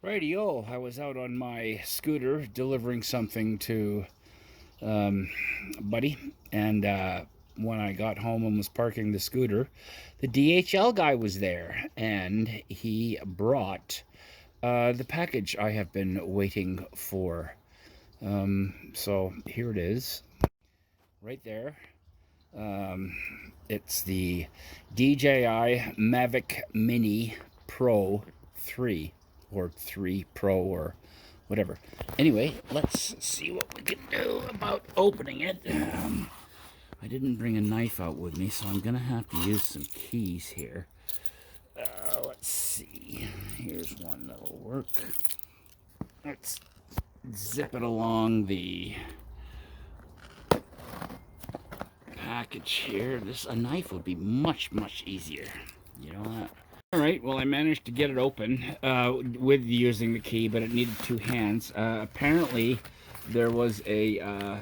Radio, I was out on my scooter delivering something to a buddy, and when I got home and was parking the scooter, the DHL guy was there, and he brought the package I have been waiting for. So here it is, right there. It's the DJI Mavic Mini Pro 3 or 3 Pro or whatever. Anyway, let's see what we can do about opening it. I didn't bring a knife out with me, so I'm going to have to use some keys here. Let's see. Here's one that'll work. Let's zip it along the package here. A knife would be much easier. You know that? All right, well, I managed to get it open with using the key, but it needed two hands. Apparently, there was a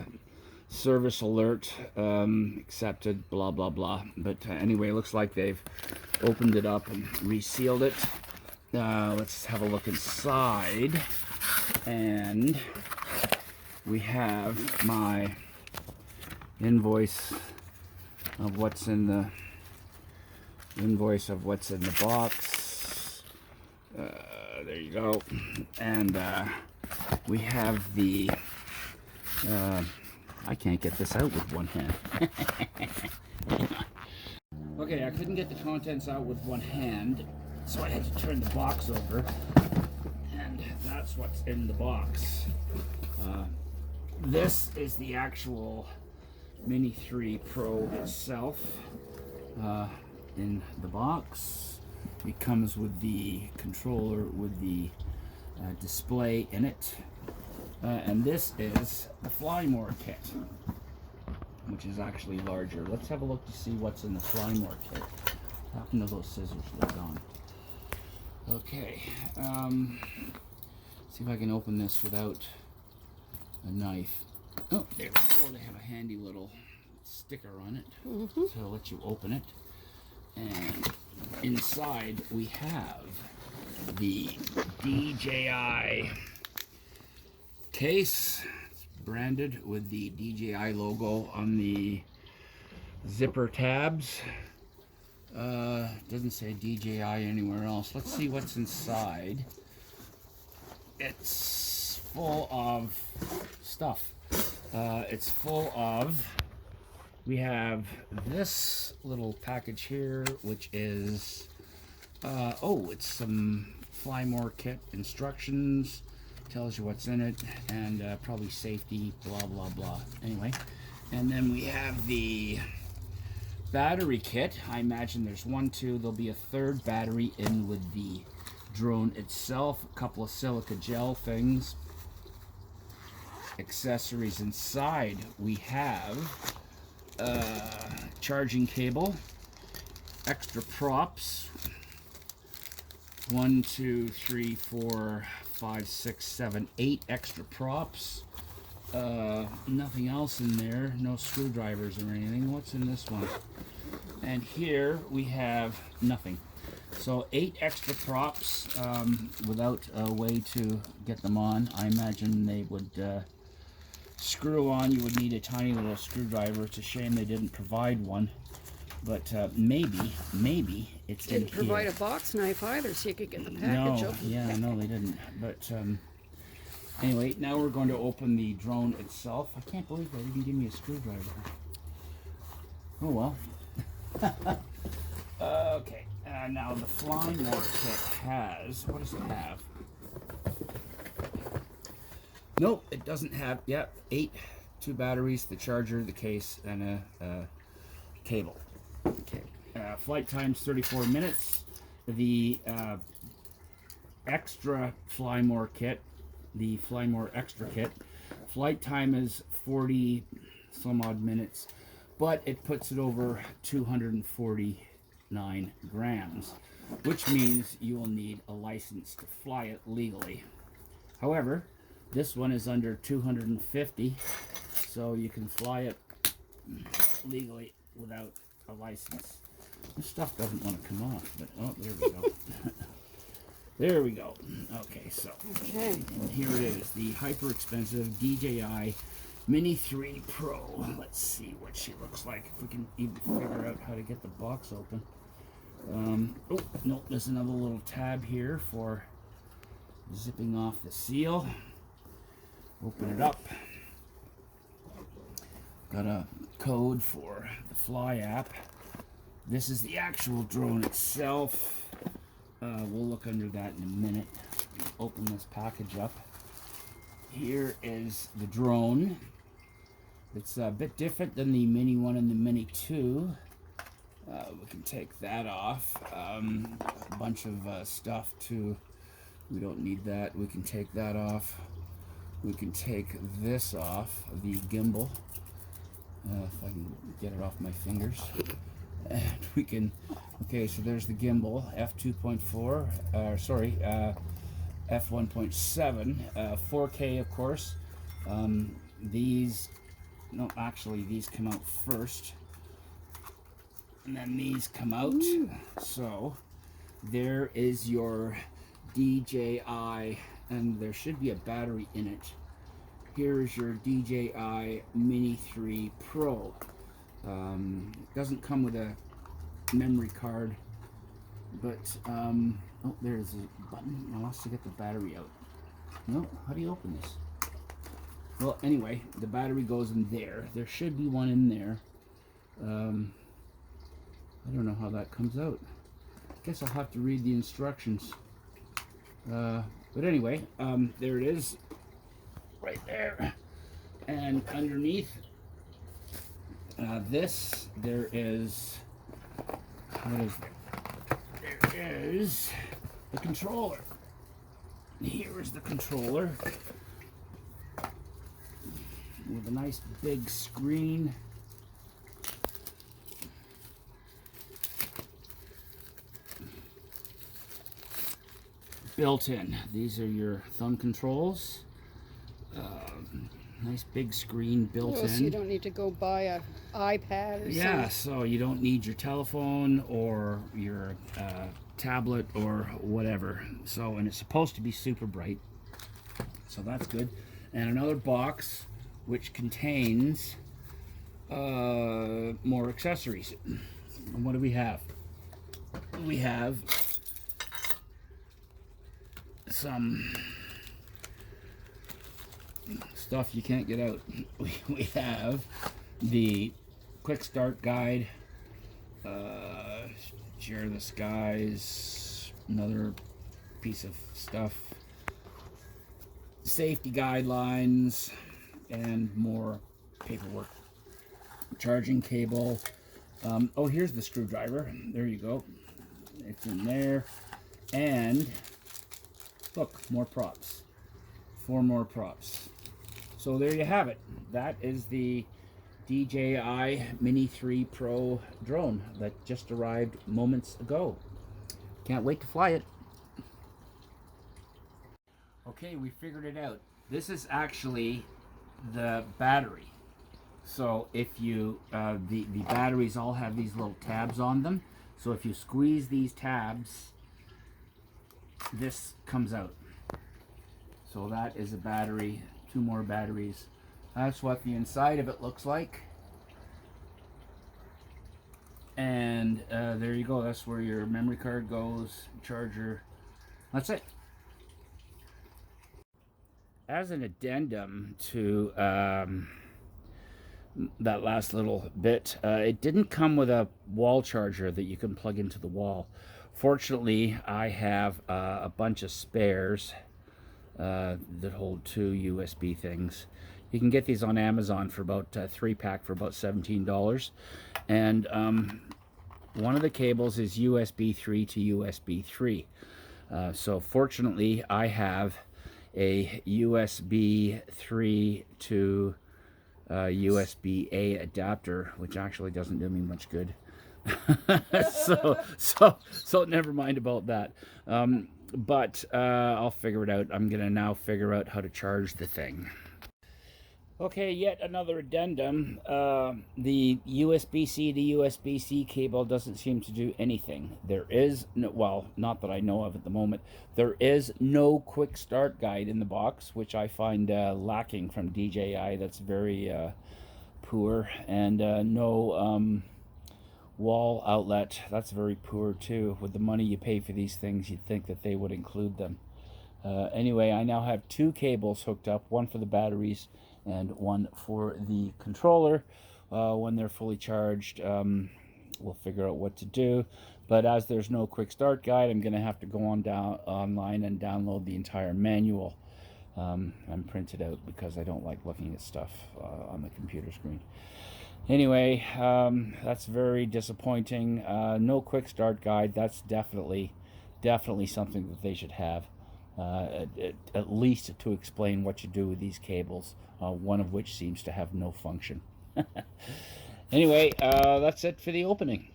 service alert accepted, blah, blah, blah. But anyway, it looks like they've opened it up and resealed it. Let's have a look inside. And we have my invoice of what's in the box. There you go. And we have the I can't get this out with one hand. Okay, I couldn't get the contents out with one hand, so I had to turn the box over, and that's what's in the box. This is the actual Mini 3 Pro itself. In the box, it comes with the controller with the display in it, and this is the Flymore kit, which is actually larger. Let's have a look to see what's in the Flymore kit. What happened to those scissors? They're gone. Okay, see if I can open this without a knife. Oh, there we go. They have a handy little sticker on it to let you open it. And inside we have the DJI case. It's branded with the DJI logo on the zipper tabs. Doesn't say DJI anywhere else. Let's see what's inside. It's full of stuff. It's full of, we have this little package here, which is, it's some Flymore kit instructions, tells you what's in it, and probably safety, blah, blah, blah. Anyway, and then we have the battery kit. I imagine there's one, two, there'll be a third battery in with the drone itself, a couple of silica gel things. Accessories inside, we have charging cable, extra props, 1, 2, 3, 4, 5, 6, 7, 8 extra props. Nothing else in there, no screwdrivers or anything. What's in this one? And here we have nothing. So 8 extra props without a way to get them on. I imagine they would screw on. You would need a tiny little screwdriver. It's a shame they didn't provide one, but maybe it's in here. Didn't provide a box knife either, so you could get the package open. Yeah, no, they didn't. But anyway, now we're going to open the drone itself. I can't believe they didn't give me a screwdriver. Oh well. Okay, now the Flymore kit has, what does it have? Nope, it doesn't have, 8, 2 batteries, the charger, the case, and a cable. Okay. Flight time's 34 minutes. The extra Flymore kit, the Flymore extra kit, flight time is 40 some odd minutes, but it puts it over 249 grams, which means you will need a license to fly it legally. However, this one is under 250, so you can fly it legally without a license. This stuff doesn't want to come off, but oh, there we go. There we go. Okay, so Okay. and here it is, the hyper expensive DJI Mini 3 Pro. Let's see what she looks like. If we can even figure out how to get the box open. Oh, no, there's another little tab here for zipping off the seal. Open it up. Got a code for the Fly app. This is the actual drone itself. We'll look under that in a minute. Open this package up. Here is the drone. It's a bit different than the Mini 1 and the Mini 2. We can take that off. A bunch of stuff too. We don't need that. We can take that off. We can take this off, the gimbal. If I can get it off my fingers. And we can, okay, so there's the gimbal, f2.4, sorry, f1.7, 4K of course. These, no, actually these come out first, and then these come out. Ooh. So there is your DJI, and there should be a battery in it. Here is your DJI Mini 3 Pro. It doesn't come with a memory card, but oh, there's a button. Now let's to get the battery out. No, how do you open this? Well, anyway, the battery goes in there. There should be one in there. I don't know how that comes out. I guess I'll have to read the instructions. But anyway, there it is, right there. And underneath this, there is, what is it? There is the controller. Here is the controller with a nice big screen. Built in. These are your thumb controls. Nice big screen built in. So you don't need to go buy an iPad or something. Yeah, so you don't need your telephone or your tablet or whatever. So, and it's supposed to be super bright. So that's good. And another box which contains more accessories. And what do we have? We have some stuff you can't get out. We have the quick start guide, share the skies, another piece of stuff, safety guidelines, and more paperwork. Charging cable. Oh, here's the screwdriver. There you go. It's in there. And look, more props. 4 more props. So there you have it. That is the DJI Mini 3 Pro drone that just arrived moments ago. Can't wait to fly it. Okay, we figured it out. This is actually the battery. So if you, the batteries all have these little tabs on them. So if you squeeze these tabs, this comes out. So that is a battery, 2 more batteries. That's what the inside of it looks like. And there you go. That's where your memory card goes, charger. That's it. As an addendum to that last little bit, it didn't come with a wall charger that you can plug into the wall. Fortunately, I have a bunch of spares that hold 2 USB things. You can get these on Amazon for about 3-pack for about $17. And one of the cables is USB 3 to USB 3. So fortunately, I have a USB 3 to USB-A adapter, which actually doesn't do me much good. so never mind about that. But I'll figure it out. I'm gonna now figure out how to charge the thing. Okay, yet another addendum. The USB-C to USB-C cable doesn't seem to do anything. There is no, well, not that I know of at the moment. There is no quick start guide in the box, which I find lacking from DJI. That's very poor. And no wall outlet. That's very poor too. With the money you pay for these things, you'd think that they would include them. Anyway, I now have two cables hooked up, one for the batteries and one for the controller. When they're fully charged, we'll figure out what to do. But as there's no quick start guide, I'm going to have to go online and download the entire manual and print it out, because I don't like looking at stuff on the computer screen. Anyway, that's very disappointing. No quick start guide. That's definitely something that they should have. At least to explain what you do with these cables, one of which seems to have no function. Anyway, that's it for the opening.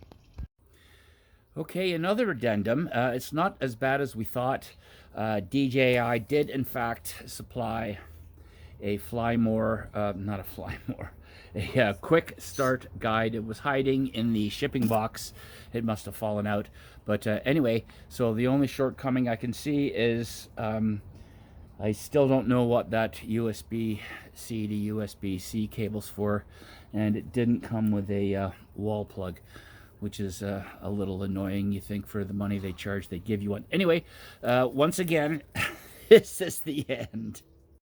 Okay, another addendum. It's not as bad as we thought. DJI did, in fact, supply a not a a quick start guide. It was hiding in the shipping box. It must have fallen out. But anyway, so the only shortcoming I can see is I still don't know what that USB-C to USB-C cable's for, and it didn't come with a wall plug, which is a little annoying. You think for the money they charge, they give you one. Anyway, once again, this is the end.